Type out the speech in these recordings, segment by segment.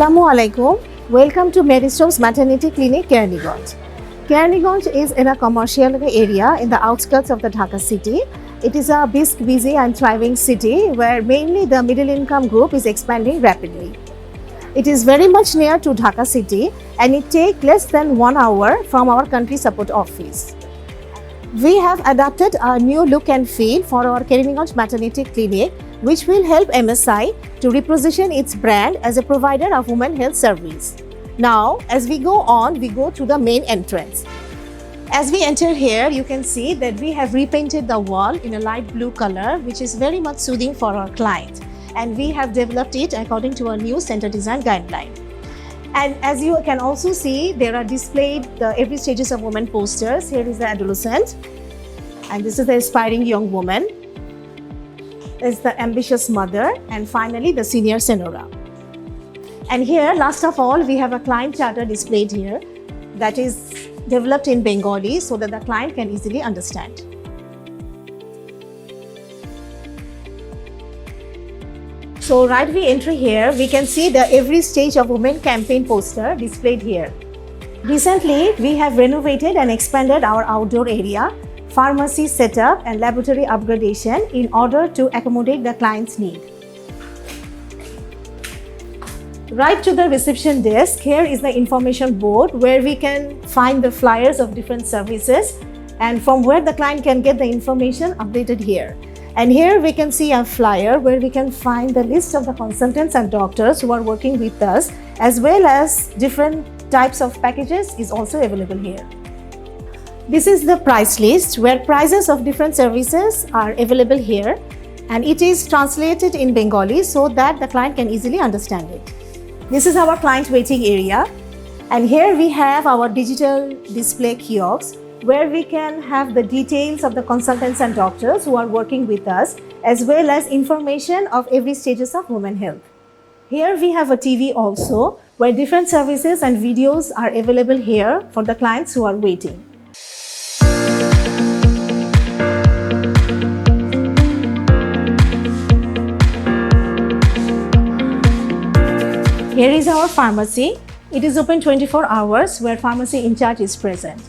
Assalamu alaikum. Welcome to Medistopes Maternity Clinic, Kearneyganj. Kearneyganj is in a commercial area in the outskirts of the Dhaka city. It is a busy and thriving city where mainly the middle income group is expanding rapidly. It is very much near to Dhaka city and it takes less than 1 hour from our country support office. We have adapted a new look and feel for our Kearneyganj Maternity Clinic, which will help MSI to reposition its brand as a provider of women health service. Now, as we go on, we go to the main entrance. As we enter here, you can see that we have repainted the wall in a light blue color, which is very much soothing for our client. And we have developed it according to a new center design guideline. And as you can also see, there are displayed the every stages of women posters. Here is the adolescent, and this is the aspiring young woman. There's the ambitious mother, and finally the senior senora. And here, last of all, we have a client charter displayed here that is developed in Bengali so that the client can easily understand. So right we enter here, we can see the every stage of women campaign poster displayed here. Recently, we have renovated and expanded our outdoor area, pharmacy setup and laboratory upgradation in order to accommodate the client's need. Right to the reception desk, here is the information board where we can find the flyers of different services and from where the client can get the information updated here. And here we can see a flyer where we can find the list of the consultants and doctors who are working with us, as well as different types of packages is also available here. This is the price list where prices of different services are available here, and it is translated in Bengali so that the client can easily understand it. This is our client waiting area, and here we have our digital display kiosks where we can have the details of the consultants and doctors who are working with us, as well as information of every stages of women health. Here we have a TV also where different services and videos are available here for the clients who are waiting. Here is our pharmacy. It is open 24 hours where pharmacy in charge is present.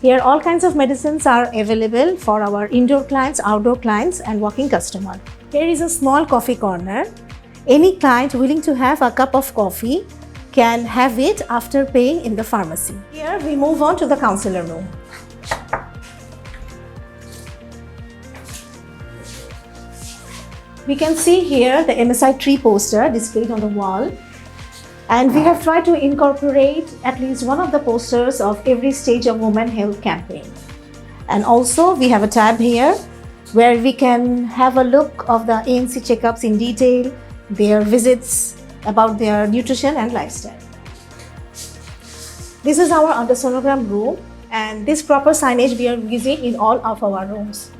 Here all kinds of medicines are available for our indoor clients, outdoor clients and walking customer. Here is a small coffee corner. Any client willing to have a cup of coffee can have it after paying in the pharmacy. Here we move on to the counselor room. We can see here the MSI tree poster displayed on the wall. And we have tried to incorporate at least one of the posters of every stage of women health campaign. And also we have a tab here where we can have a look of the ANC checkups in detail, their visits, about their nutrition and lifestyle. This is our ultrasonogram room, and this proper signage we are using in all of our rooms.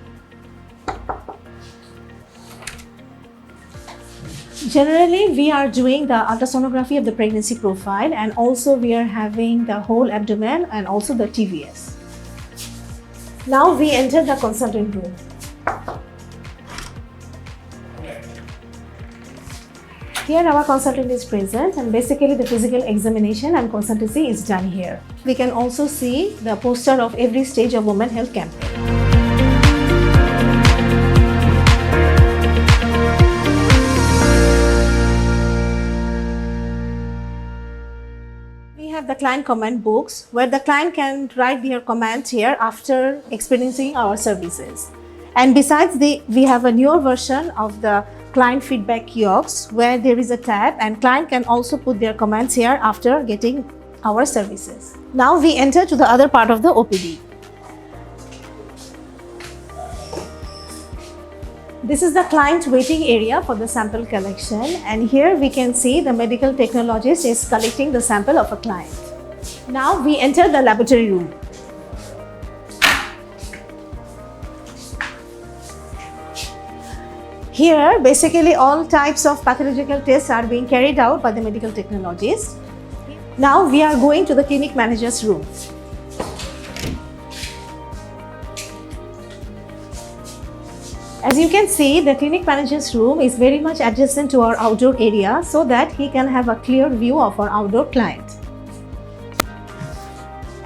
Generally, we are doing the ultrasonography of the pregnancy profile, and also we are having the whole abdomen and also the TVS. Now we enter the consultant room. Here our consultant is present, and basically the physical examination and consultancy is done here. We can also see the poster of every stage of women health campaign. We have the client comment books where the client can write their comments here after experiencing our services. And besides, we have a newer version of the client feedback kiosks where there is a tab and client can also put their comments here after getting our services. Now we enter to the other part of the OPD. This is the client waiting area for the sample collection, and here we can see the medical technologist is collecting the sample of a client. Now we enter the laboratory room. Here, basically all types of pathological tests are being carried out by the medical technologist. Now we are going to the clinic manager's room. As you can see, the clinic manager's room is very much adjacent to our outdoor area so that he can have a clear view of our outdoor client.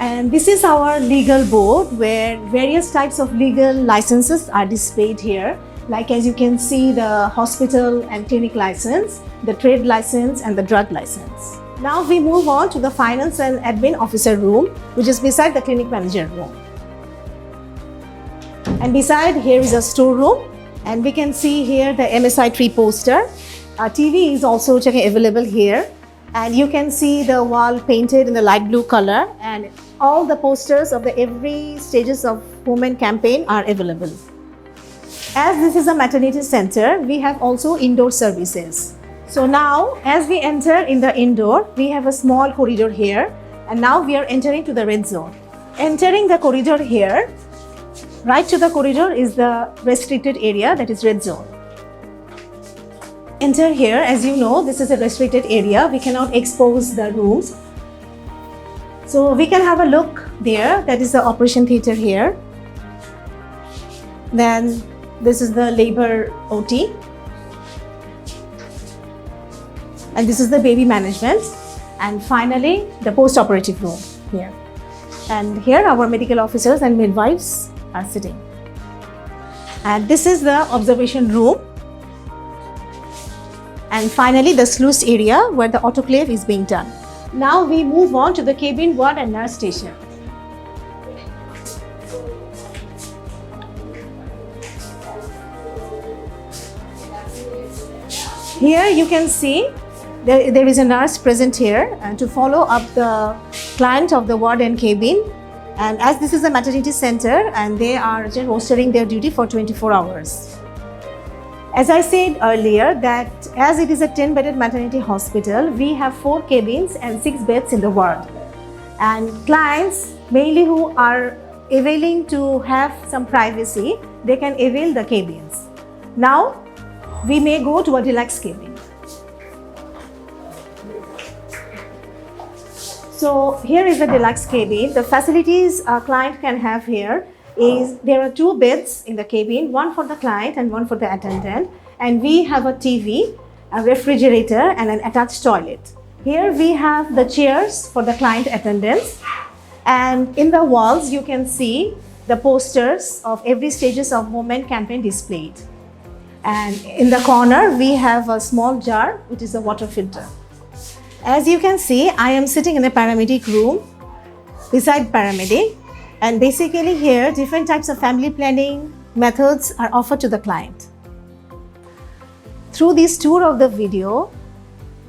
And this is our legal board where various types of legal licenses are displayed here. Like as you can see, the hospital and clinic license, the trade license and the drug license. Now we move on to the finance and admin officer room, which is beside the clinic manager room. And beside here is a storeroom, and we can see here the MSI tree poster. Our TV is also available here, and you can see the wall painted in the light blue color, and all the posters of the every stages of women campaign are available. As this is a maternity center, we have also indoor services. So now, as we enter in the indoor, we have a small corridor here, and now we are entering to the red zone. Entering the corridor here, right to the corridor is the restricted area, that is red zone. Enter here, as you know, this is a restricted area. We cannot expose the rooms. So we can have a look there, that is the operation theater here. Then this is the labor OT. And this is the baby management. And finally, the post-operative room here. And here our medical officers and midwives are sitting. And this is the observation room. And finally, the sluice area where the autoclave is being done. Now we move on to the cabin, ward and nurse station. Here you can see there is a nurse present here to follow up the client of the ward and cabin. And as this is a maternity center, and they are rostering their duty for 24 hours. As I said earlier, that as it is a 10-bedded maternity hospital, we have 4 cabins and 6 beds in the ward. And clients, mainly who are availing to have some privacy, they can avail the cabins. Now, we may go to a deluxe cabin. So here is the deluxe cabin. The facilities a client can have here is there are 2 beds in the cabin, one for the client and one for the attendant. And we have a TV, a refrigerator and an attached toilet. Here we have the chairs for the client attendants. And in the walls you can see the posters of every stages of women campaign displayed. And in the corner we have a small jar which is a water filter. As you can see, I am sitting in a paramedic room beside paramedic, and basically here different types of family planning methods are offered to the client. Through this tour of the video,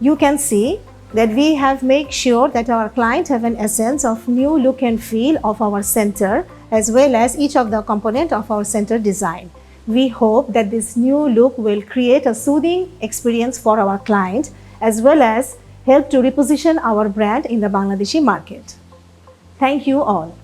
you can see that we have made sure that our client have an essence of new look and feel of our center, as well as each of the component of our center design. We hope that this new look will create a soothing experience for our client, as well as help to reposition our brand in the Bangladeshi market. Thank you all.